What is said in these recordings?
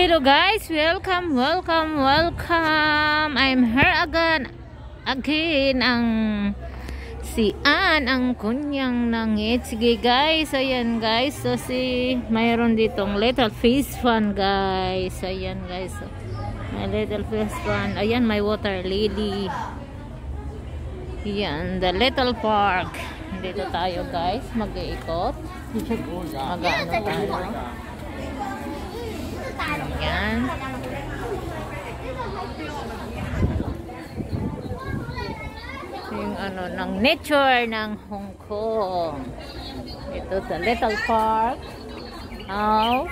Hello guys, welcome. I'm here again ang si Ann, ang kunyang nangit. Sige guys, ayan guys. So mayroon ditong little fish fun guys. Ayan guys. So, may little fish fun. Ayan, may water lily. Ayan, the little park. Dito tayo guys, mag-iikot. Mag-ano tayo. Ayan. Yung ano, ng nature ng Hong Kong. Ito sa little park. Oh.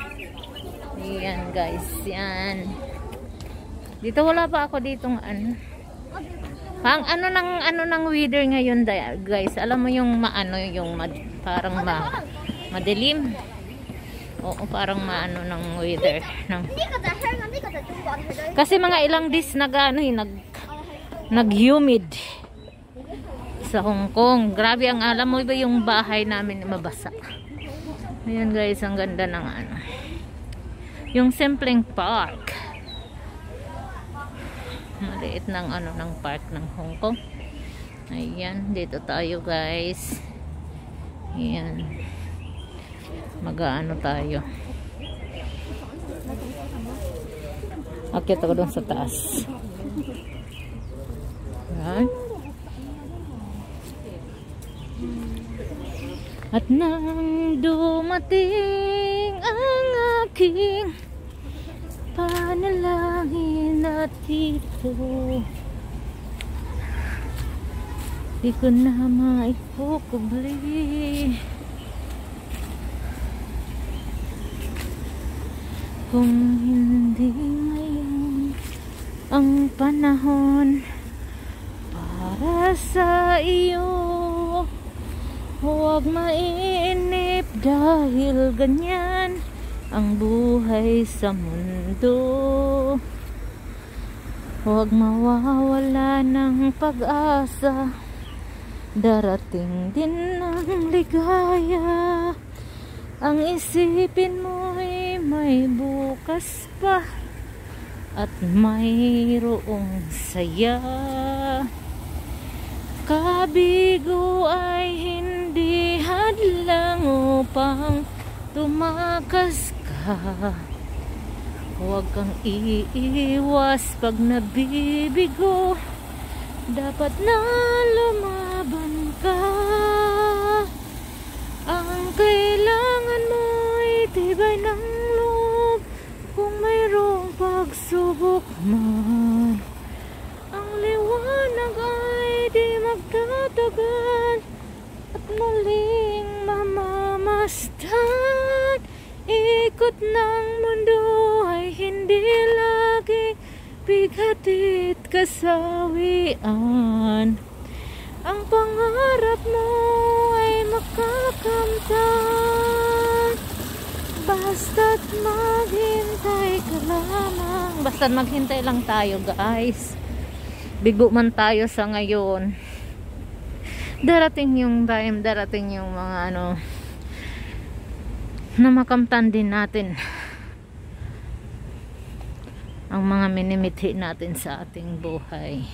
Ayan guys, yan. Dito wala pa ako ditong ano. Pang ano ng weather ngayon guys. Alam mo yung maano yung parang madilim. Oo, parang maano ng weather ng. Kasi mga ilang days nag-humid sa Hong Kong. Grabe ang alam mo ba yung bahay namin mabasa. Ayan guys, ang ganda ng ano. Yung simpleng park. Maliit ng ano ng park ng Hong Kong. Ayan, dito tayo guys. Ayan. Mag-ano tayo. Akyat ako doon sa taas. Ayan. At nang dumating ang aking panalangin at ito, di ko na maikukubli. Kung hindi ngayon ang panahon para sa iyo, huwag mainip dahil ganyan ang buhay sa mundo. Huwag mawawala ng pag-asa, darating din ang ligaya. Ang isipin mo'y may bukas pa at mayroong saya. Kabigo ay hindi hadlang upang tumakas ka. Huwag kang iiwas pag nabibigo, dapat na lumaban ka. Ang kailangan mo ay tibay ng loob kung mayroong pagsubok man. Ang liwanag ay di magtatagal at muling mamamasdan. Ikot ng mundo ay hindi lagi bigatit kasawian. Ang pangarap mo ay makakamtan, basta't maghintay ka lamang. Basta't maghintay lang tayo guys. Bigo man tayo sa ngayon, darating yung time, darating yung mga ano na makamtan din natin ang mga minimithi natin sa ating buhay.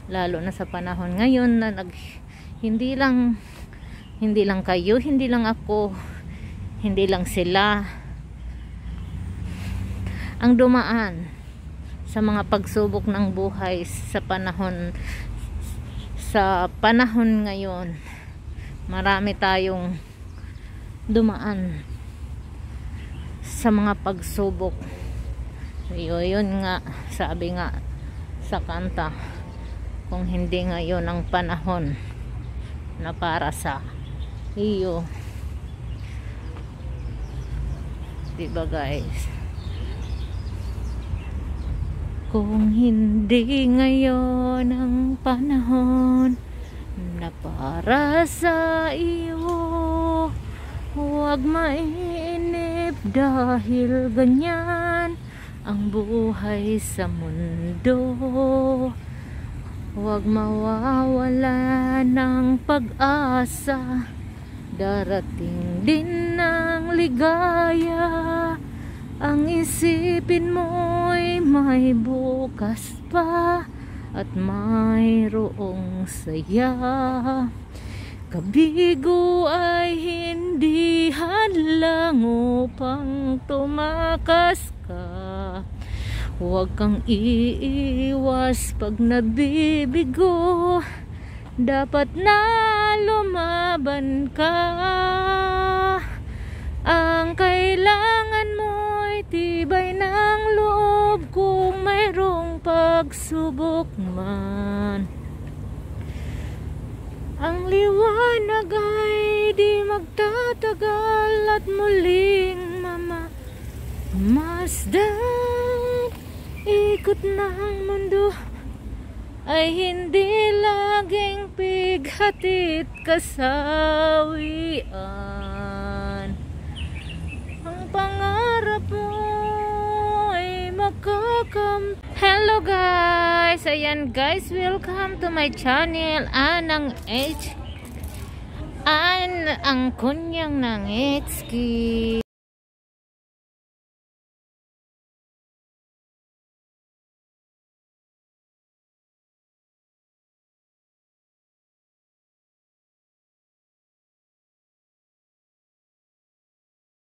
Lalo na sa panahon ngayon na hindi lang kayo, hindi lang ako, hindi lang sila ang dumaan sa mga pagsubok ng buhay sa panahon ngayon. Marami tayong dumaan sa mga pagsubok. Yun nga, sabi nga sa kanta, kung hindi ngayon ang panahon na para sa iyo, diba guys? Kung hindi ngayon ang panahon na para sa iyo, huwag mainip dahil ganyan ang buhay sa mundo. Huwag mawawala ng pag-asa, darating din ang ligaya. Ang isipin mo'y may bukas pa at mayroong saya. Kabigo ay hindi hadlang upang tumakas ka. Huwag kang iiwas pag nabibigo. Dapat na lumaban ka. Ang kailangan mo'y tibay ng loob kung mayroong pagsubok man. Ang liwanag ay di magtatagal at muling mamamasdan. Ikot ng mundo ay hindi laging pighatit kasawian. Ang pangarap mo ay Hello guys! Ayan guys, welcome to my channel. Ang kunyang ng Etski.